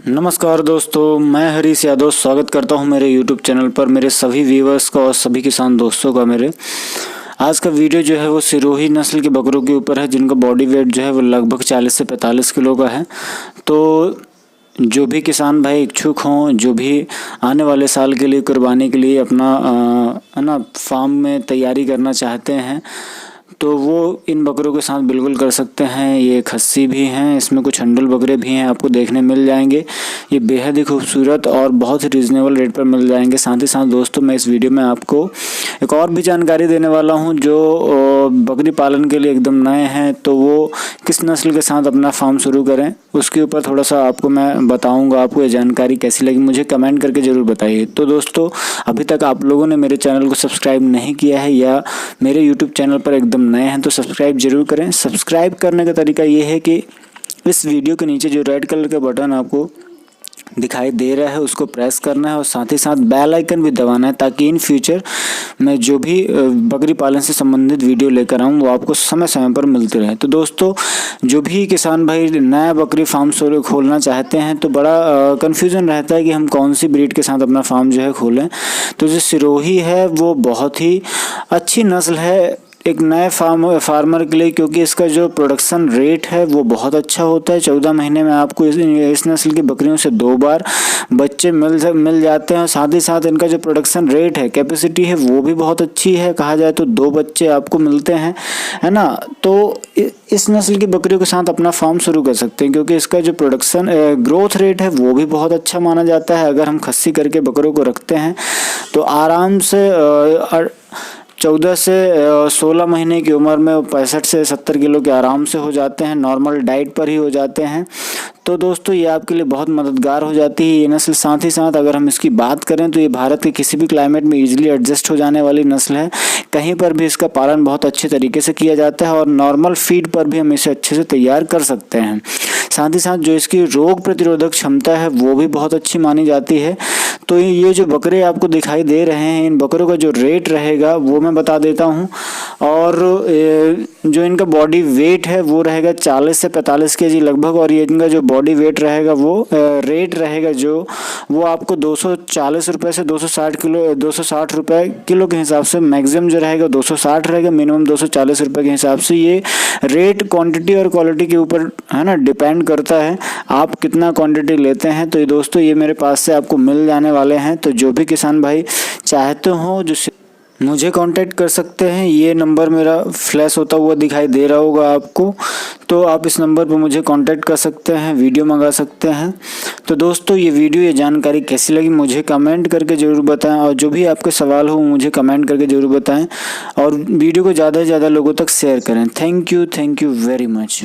नमस्कार दोस्तों, मैं हरीश यादव स्वागत करता हूं मेरे YouTube चैनल पर मेरे सभी व्यूवर्स का और सभी किसान दोस्तों का। मेरे आज का वीडियो जो है वो सिरोही नस्ल के बकरों के ऊपर है, जिनका बॉडी वेट जो है वो लगभग 40 से 45 किलो का है। तो जो भी किसान भाई इच्छुक हों, जो भी आने वाले साल के लिए कुर्बानी के लिए अपना फार्म में तैयारी करना चाहते हैं, तो वो इन बकरों के साथ बिल्कुल कर सकते हैं। ये खस्सी भी हैं, इसमें कुछ हंडल बकरे भी हैं, आपको देखने मिल जाएंगे। ये बेहद ही खूबसूरत और बहुत ही रीज़नेबल रेट पर मिल जाएंगे। साथ ही साथ दोस्तों, मैं इस वीडियो में आपको एक और भी जानकारी देने वाला हूं, जो बकरी पालन के लिए एकदम नए हैं, तो वो किस नस्ल के साथ अपना फार्म शुरू करें, उसके ऊपर थोड़ा सा आपको मैं बताऊँगा। आपको ये जानकारी कैसी लगी मुझे कमेंट करके ज़रूर बताइए। तो दोस्तों, अभी तक आप लोगों ने मेरे चैनल को सब्सक्राइब नहीं किया है या मेरे यूट्यूब चैनल पर एकदम नए हैं तो सब्सक्राइब जरूर करें। सब्सक्राइब करने का तरीका ये है कि इस वीडियो के नीचे जो रेड कलर का बटन आपको दिखाई दे रहा है उसको प्रेस करना है और साथ ही साथ बेल आइकन भी दबाना है, ताकि इन फ्यूचर मैं जो भी बकरी पालन से संबंधित वीडियो लेकर आऊँ वो आपको समय समय पर मिलते रहे। तो दोस्तों, जो भी किसान भाई नया बकरी फार्म खोलना चाहते हैं तो बड़ा कन्फ्यूज़न रहता है कि हम कौन सी ब्रीड के साथ अपना फार्म जो है खोलें। तो जो सिरोही है वो बहुत ही अच्छी नस्ल है एक नए फार्मर के लिए, क्योंकि इसका जो प्रोडक्शन रेट है वो बहुत अच्छा होता है। 14 महीने में आपको इस नस्ल की बकरियों से 2 बार बच्चे मिल जाते हैं। साथ ही साथ इनका जो प्रोडक्शन रेट है, कैपेसिटी है, वो भी बहुत अच्छी है। कहा जाए तो 2 बच्चे आपको मिलते हैं, है ना। तो इस नस्ल की बकरियों के साथ अपना फार्म शुरू कर सकते हैं, क्योंकि इसका जो प्रोडक्शन ग्रोथ रेट है वो भी बहुत अच्छा माना जाता है। अगर हम खस्सी करके बकरों को रखते हैं तो आराम से 14 से 16 महीने की उम्र में 65 से 70 किलो के आराम से हो जाते हैं, नॉर्मल डाइट पर ही हो जाते हैं। तो दोस्तों, ये आपके लिए बहुत मददगार हो जाती है ये नस्ल। साथ ही साथ अगर हम इसकी बात करें तो ये भारत के किसी भी क्लाइमेट में इजीली एडजस्ट हो जाने वाली नस्ल है। कहीं पर भी इसका पालन बहुत अच्छे तरीके से किया जाता है और नॉर्मल फीड पर भी हम इसे अच्छे से तैयार कर सकते हैं। साथ ही साथ जो इसकी रोग प्रतिरोधक क्षमता है वो भी बहुत अच्छी मानी जाती है। तो ये जो बकरे आपको दिखाई दे रहे हैं, इन बकरों का जो रेट रहेगा वो मैं बता देता हूँ। और जो इनका बॉडी वेट है वो रहेगा 40 से 45 केजी लगभग, और ये इनका जो बॉडी वेट रहेगा वो रेट रहेगा जो वो आपको 240 रुपये से 260 रुपये किलो के हिसाब से, मैक्सिमम जो रहेगा 260 रहेगा, मिनिमम 240 रुपये के हिसाब से। ये रेट क्वांटिटी और क्वालिटी के ऊपर है ना डिपेंड करता है, आप कितना क्वांटिटी लेते हैं। तो ये दोस्तों, ये मेरे पास से आपको मिल जाने वाले हैं। तो जो भी किसान भाई चाहते हो जो मुझे कांटेक्ट कर सकते हैं। ये नंबर मेरा फ्लैश होता हुआ दिखाई दे रहा होगा आपको, तो आप इस नंबर पर मुझे कांटेक्ट कर सकते हैं, वीडियो मंगा सकते हैं। तो दोस्तों, ये जानकारी कैसी लगी मुझे कमेंट करके ज़रूर बताएं, और जो भी आपके सवाल हो मुझे कमेंट करके ज़रूर बताएं, और वीडियो को ज़्यादा से ज़्यादा लोगों तक शेयर करें। Thank you very much.